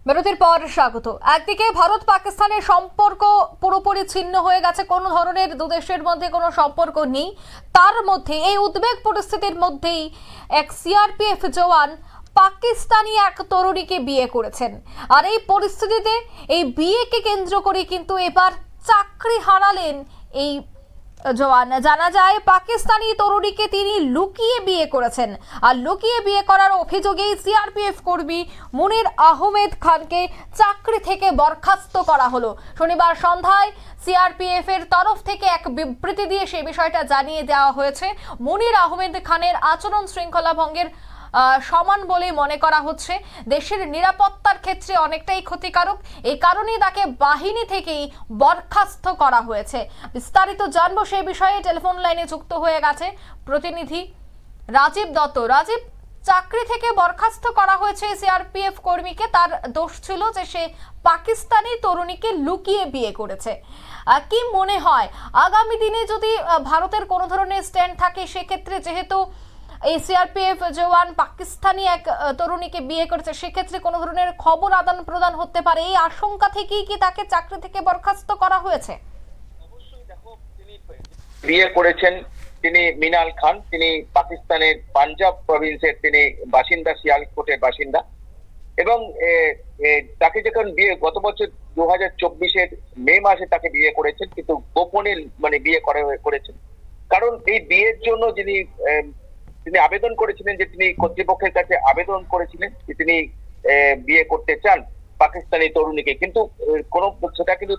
বিরতির পর স্বাগত। একদিকে ভারত পাকিস্তানের সম্পর্ক পুরোপুরি ছিন্ন হয়ে গেছে, কোনো ধরনের দু দেশের মধ্যে কোনো সম্পর্ক নেই। তার মধ্যে এই উদ্বেগ পরিস্থিতির মধ্যেই এক সিআরপিএফ জওয়ান পাকিস্তানি এক তরুণীকে বিয়ে করেছেন। আর এই পরিস্থিতিতে এই বিয়েকে কেন্দ্র করে কিন্তু এবার চাকরি হারালেন এই জওয়ান। জানা যায় পাকিস্তানি তরুণীকে তিনি লুকিয়ে বিয়ে করেছেন, আর লুকিয়ে বিয়ে করার অভিযোগেই সিআরপিএফ কর্মী মুনির আহমেদ খানকে চাকরি থেকে বরখাস্ত করা হলো। শনিবার সন্ধ্যায় সিআরপিএফ এর তরফ থেকে এক বিবৃতি দিয়ে সেই বিষয়টা জানিয়ে দেওয়া হয়েছে। মুনির আহমেদ খানের আচরণ শৃঙ্খলা ভঙ্গের সমান বলে মনে করা হচ্ছে, দেশের নিরাপত্তার ক্ষেত্রে অনেকটাই ক্ষতিকারক। এই কারণেই তাকে বাহিনী থেকেই বরখাস্ত করা হয়েছে। বিস্তারিত জানবো সেই বিষয়ে টেলিফোন লাইনে যুক্ত হয়ে গেছে প্রতিনিধি রাজীব দত্ত। রাজীব, চাকরি থেকে বরখাস্ত করা হয়েছে সিআরপিএফ কর্মীকে, তার দোষ ছিল যে সে পাকিস্তানি তরুণীকে লুকিয়ে বিয়ে করেছে। কি মনে হয় আগামী দিনে যদি ভারতের কোনো ধরনের স্ট্যান্ড থাকে, সেক্ষেত্রে যেহেতু এই সিআরপিএফ জওয়ান পাকিস্তানি এক তরুণীকে বিয়ে করেছে, সেক্ষেত্রে কোনো ধরনের খবর আদান প্রদান হতে পারে, এই আশঙ্কা থেকেই কি তাকে চাকরি থেকে বরখাস্ত করা হয়েছে? অবশ্যই দেখো, তিনি বিয়ে করেছেন, তিনি মিনাল খান, তিনি পাকিস্তানের পাঞ্জাব প্রভিন্সের তিনি বাসিন্দা, সিয়ালকোটের বাসিন্দা। এবং তাকে যখন বিয়ে গত বছর 2024-এর মে মাসে তাকে বিয়ে করেছেন, কিন্তু গোপনে বিয়ে করেছেন। কারণ এই বিয়ের জন্য তিনি আবেদন করেছিলেন, যে তিনি কর্তৃপক্ষের কাছে আবেদন করেছিলেন যে তিনি বিয়ে করতে চান পাকিস্তানি তরুণীকে, কিন্তু সেটা কিন্তু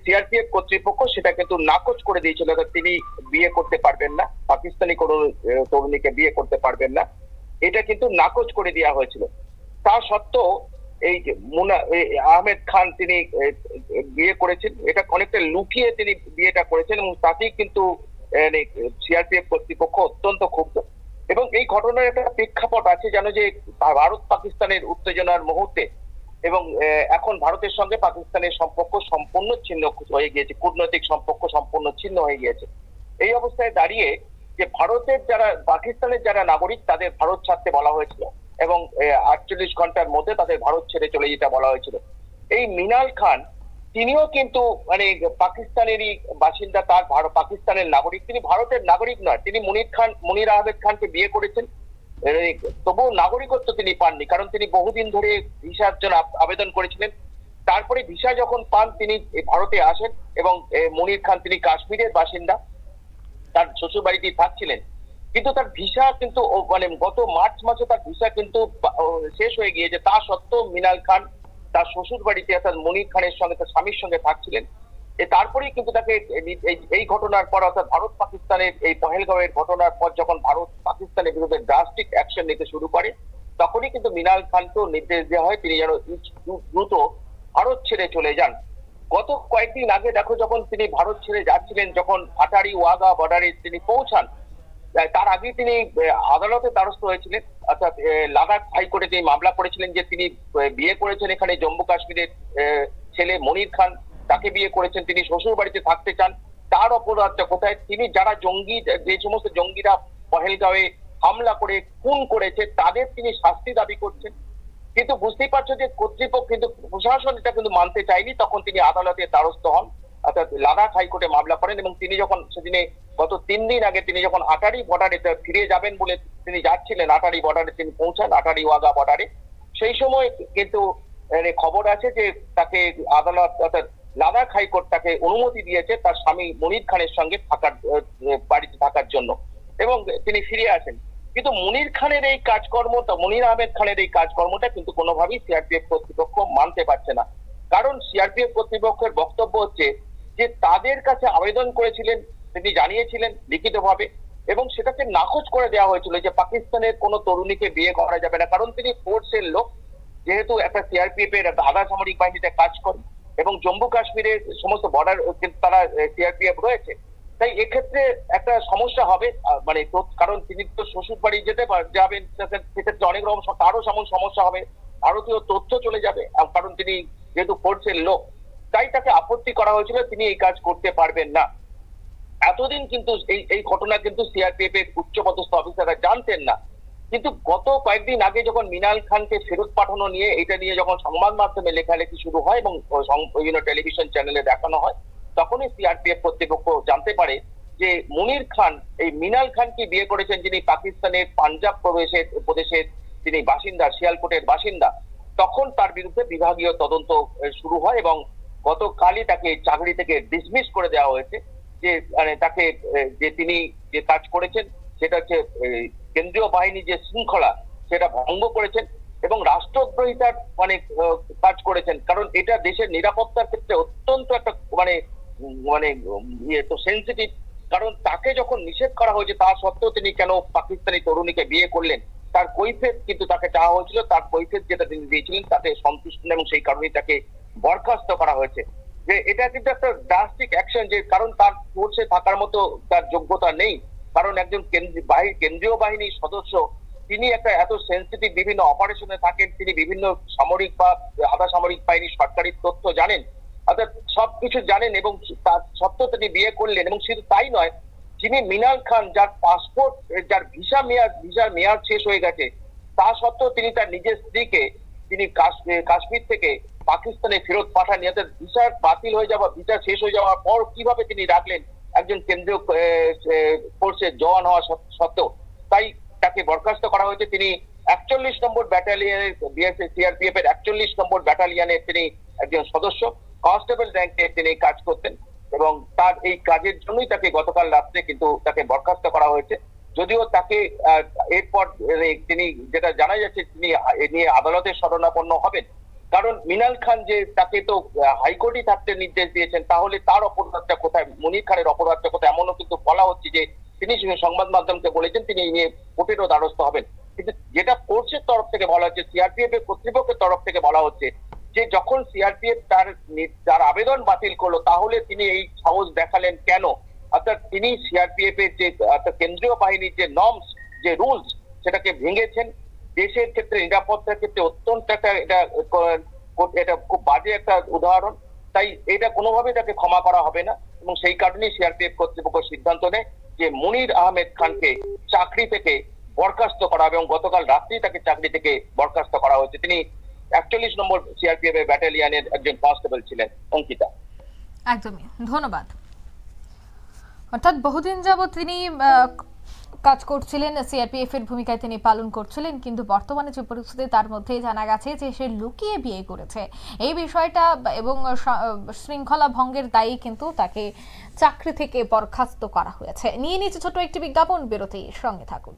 সিআরপিএফ কর্তৃপক্ষ সেটা কিন্তু নাকচ করে দিয়েছিল। তিনি বিয়ে করতে পারবেন না, পাকিস্তানি কোনো তরুণীকে বিয়ে করতে পারবেন না, এটা কিন্তু নাকচ করে দেওয়া হয়েছিল। তা সত্ত্বেও এই আহমেদ খান তিনি বিয়ে করেছেন, এটা অনেকটা লুকিয়ে তিনি বিয়েটা করেছেন, এবং তাতেই কিন্তু সিআরপিএফ কর্তৃপক্ষ অত্যন্ত ক্ষুব্ধ। এবং এই ঘটনার একটা প্রেক্ষাপট আছে, জানো, যে ভারত পাকিস্তানের উত্তেজনার মুহূর্তে এবং এখন ভারতের সঙ্গে পাকিস্তানের সম্পর্ক সম্পূর্ণ ছিন্ন হয়ে গিয়েছে, কূটনৈতিক সম্পর্ক সম্পূর্ণ ছিন্ন হয়ে গিয়েছে। এই অবস্থায় দাঁড়িয়ে যে ভারতের পাকিস্তানের যারা নাগরিক, তাদের ভারত ছাড়তে বলা হয়েছিল, এবং 48 ঘন্টার মধ্যে তাদের ভারত ছেড়ে চলে যেতে বলা হয়েছিল। এই মিনাল খান তিনিও কিন্তু পাকিস্তানেরই বাসিন্দা, তার পাকিস্তানের নাগরিক, তিনি ভারতের নাগরিক নয়। তিনি মুনির আহমেদ খানকে বিয়ে করেছেন, তবুও নাগরিকত্ব তিনি পাননি, কারণ তিনি বহুদিন ধরে ভিসার জন্য আবেদন করেছিলেন। তারপরে ভিসা যখন পান, তিনি ভারতে আসেন, এবং মুনির খান তিনি কাশ্মীরের বাসিন্দা, তার শ্বশুর বাড়িতেই থাকছিলেন। কিন্তু তার ভিসা কিন্তু গত মার্চ মাসে তার ভিসা কিন্তু শেষ হয়ে গিয়েছে। তা সত্ত্বেও মিনাল খান তার শ্বশুর বাড়িতে অর্থাৎ মুনির খানের সঙ্গে, তার স্বামীর সঙ্গে থাকছিলেন। তারপরেই কিন্তু তাকে এই ঘটনার পর, অর্থাৎ ভারত পাকিস্তানের এই পহেলগাঁওয়ের ঘটনার পর যখন ভারত পাকিস্তানের বিরুদ্ধে ড্রাস্টিক অ্যাকশন নিতে শুরু করে, তখনই কিন্তু মিনাল খানকেও নির্দেশ দেওয়া হয় তিনি যেন দ্রুত ভারত ছেড়ে চলে যান। গত কয়েকদিন আগে দেখো, যখন তিনি ভারত ছেড়ে যাচ্ছিলেন, যখন আটারি ওয়াঘা বর্ডারে তিনি পৌঁছান, তার আগে তিনি আদালতে দ্বারস্থ হয়েছিলেন, অর্থাৎ লাদাখ হাইকোর্টে তিনি মামলা করেছিলেন যে তিনি বিয়ে করেছেন এখানে জম্মু কাশ্মীরের ছেলে মনির খান, তাকে বিয়ে করেছেন, তিনি শ্বশুর বাড়িতে থাকতে চান। তার অপরাধটা কোথায়? তিনি যারা জঙ্গি, যে সমস্ত জঙ্গিরা পহেলগাঁওয়ে হামলা করে খুন করেছে, তাদের তিনি শাস্তি দাবি করছেন। কিন্তু বুঝতেই পারছো যে কর্তৃপক্ষ কিন্তু, প্রশাসন এটা কিন্তু মানতে চায়নি। তখন তিনি আদালতে দ্বারস্থ হন, অর্থাৎ লাদাখ হাইকোর্টে মামলা করেন, এবং তিনি যখন সেদিনে গত 3 দিন আগে তিনি যখন আটারি বর্ডারে ফিরে যাবেন বলে তিনি যাচ্ছিলেন, আটারি বর্ডারে তিনি পৌঁছান, আটারি ওয়াঘা বর্ডারে। সেই সময় কিন্তু খবর আছে যে তাকে আদালত, অর্থাৎ লাদাখ হাইকোর্ট তাকে অনুমতি দিয়েছে তার স্বামী মুনির খানের সঙ্গে বাড়িতে থাকার জন্য, এবং তিনি ফিরে আসেন। কিন্তু মুনির খানের এই কাজকর্মটা, মুনির আহমেদ খানের এই কাজকর্মটা কিন্তু কোনোভাবেই সিআরপিএফ কর্তৃপক্ষ মানতে পারছে না। কারণ সিআরপিএফ কর্তৃপক্ষের বক্তব্য হচ্ছে যে তাদের কাছে আবেদন করেছিলেন, তিনি জানিয়েছিলেন লিখিতভাবে, এবং সেটাকে নাকচ করে দেওয়া হয়েছিল যে পাকিস্তানের কোনো তরুণীকে বিয়ে করা যাবে না। কারণ তিনি ফোর্সের লোক, যেহেতু একটা সিআরপিএফ এর আধা সামরিক বাহিনীতে কাজ করেন, এবং জম্মু কাশ্মীরের সমস্ত বর্ডার তারা সিআরপিএফ রয়েছে। তাই এক্ষেত্রে একটা সমস্যা হবে, কারণ তিনি তো শ্বশুর বাড়ি যাবেন, সেক্ষেত্রে অনেক রকম তারও সমস্যা হবে, ভারতীয় তথ্য চলে যাবে, কারণ তিনি যেহেতু ফোর্সের লোক। তাই তাকে আপত্তি করা হয়েছিল, তিনি এই কাজ করতে পারবেন না। এতদিন কিন্তু এই ঘটনা কিন্তু সিআরপিএফ এর উচ্চপদস্থ অফিসাররা জানতেন না। কিন্তু গত কয়েকদিন আগে যখন মিনাল খানকে ফেরত পাঠানো নিয়ে এটা নিয়ে যখন সংবাদ মাধ্যমে লেখালেখি শুরু হয় এবং বিভিন্ন টেলিভিশন চ্যানেলে দেখানো হয়, তখনই সিআরপিএফ কর্তৃপক্ষ জানতে পারে যে মুনির খান এই মিনাল খানকে বিয়ে করেছেন, যিনি পাকিস্তানের পাঞ্জাব প্রদেশের তিনি বাসিন্দা, শিয়ালকোটের বাসিন্দা। তখন তার বিরুদ্ধে বিভাগীয় তদন্ত শুরু হয় এবং গতকালই তাকে চাকরি থেকে ডিসমিস করে দেওয়া হয়েছে। যে মানে তাকে যে তিনি যে কাজ করেছেন সেটা হচ্ছে কেন্দ্রীয় বাহিনী যে শৃঙ্খলা সেটা ভঙ্গ করেছেন এবং রাষ্ট্রদ্রোহিতার মানে কাজ করেছেন। কারণ এটা দেশের নিরাপত্তার ক্ষেত্রে অত্যন্ত একটা মানে মানে তো সেন্সিটিভ। কারণ তাকে যখন নিষেধ করা হয়েছে তা সত্ত্বেও তিনি কেন পাকিস্তানি তরুণীকে বিয়ে করলেন, তার কৈফিয়ত কিন্তু তাকে চাওয়া হয়েছিল। তার কৈফিয়ত যেটা তিনি দিয়েছিলেন তাতে সন্তুষ্ট এবং সেই কারণেই তাকে বরখাস্ত করা হয়েছে। যে এটা কিন্তু একটা ড্রাস্টিক অ্যাকশন, যে কারণ তার ফোর্সে থাকার মতো তার যোগ্যতা নেই। কারণ একজন কেন্দ্রীয় বাহিনীর সদস্য, তিনি একটা এত সেন্সিটিভ বিভিন্ন অপারেশনে থাকেন, তিনি বিভিন্ন সামরিক বা আধা সামরিক বাহিনীর সরকারি তথ্য জানেন, অর্থাৎ সবকিছু জানেন এবং তার সত্ত্বেও তিনি বিয়ে করলেন। এবং শুধু তাই নয়, যিনি মিনাল খান, যার পাসপোর্ট, যার ভিসার মেয়াদ শেষ হয়ে গেছে, তা সত্ত্বেও তিনি তার নিজের স্ত্রীকে তিনি কাশ্মীর থেকে পাকিস্তানে ফেরত পাঠান। অর্থাৎ ভিসা বাতিল হয়ে যাওয়া, ভিসা শেষ হয়ে যাওয়ার পর কিভাবে তিনি রাখলেন একজন কেন্দ্রীয় ফোর্সের জওয়ান হওয়া সত্ত্বেও। তাই তাকে বরখাস্ত করা হয়েছে। তিনি 41 নম্বর ব্যাটালিয়নের সিআরপিএফ এর 41 নম্বর ব্যাটালিয়নের তিনি একজন সদস্য, কনস্টেবল র্যাঙ্কে তিনি কাজ করতেন এবং তার এই কাজের জন্যই তাকে গতকাল রাত্রে কিন্তু তাকে বরখাস্ত করা হয়েছে। যদিও তাকে এরপর তিনি যেটা জানা যাচ্ছে তিনি এ নিয়ে আদালতের শরণাপন্ন হবেন। কারণ মিনাল খান যে তাকে তো হাইকোর্টই থাকতে নির্দেশ দিয়েছেন, তাহলে তার অপরাধটা কোথায়, মুনির খানের অপরাধটা কোথায়? এমনও কিন্তু বলা হচ্ছে যে তিনি সংবাদ মাধ্যমকে বলেছেন তিনি নিয়ে কোর্টেরও দ্বারস্থ হবেন। কিন্তু যেটা ফোর্সের তরফ থেকে বলা হচ্ছে, সিআরপিএফ এর কর্তৃপক্ষের তরফ থেকে বলা হচ্ছে যে যখন সিআরপিএফ তার আবেদন বাতিল করলো, তাহলে তিনি এই সাহস দেখালেন কেন? অর্থাৎ তিনি সিআরপিএফ এর যে কেন্দ্রীয় বাহিনীর যে নর্মস, যে রুলস, সেটাকে ভেঙেছেন। দেশের ক্ষেত্রে, নিরাপত্তার ক্ষেত্রে অত্যন্ত একটা এটা খুব বাজে একটা উদাহরণ। তাই এটা কোনোভাবেই তাকে ক্ষমা করা হবে না এবং সেই কারণেই সিআরপিএফ কর্তৃপক্ষ সিদ্ধান্ত নেয় যে মুনির আহমেদ খানকে চাকরি থেকে বরখাস্ত করা হবে এবং গতকাল রাত্রেই তাকে চাকরি থেকে বরখাস্ত করা হয়েছে। তিনি 41 নম্বর সিআরপিএফ এর ব্যাটালিয়নের একজন কনস্টেবল ছিলেন। অঙ্কিতা, একদমই ধন্যবাদ। অর্থাৎ বহুদিন যাবৎ তিনি কাজ করছিলেন, সিআরপিএফ এর ভূমিকায় তিনি পালন করছিলেন, কিন্তু বর্তমানে যে পরিস্থিতি তার মধ্যেই জানা গেছে যে সে লুকিয়ে বিয়ে করেছে। এই বিষয়টা এবং শৃঙ্খলা ভঙ্গের দায়ী কিন্তু তাকে চাকরি থেকে বরখাস্ত করা হয়েছে। নিয়ে নিচ্ছে ছোট একটি বিজ্ঞাপন বিরতি, সঙ্গে থাকুন।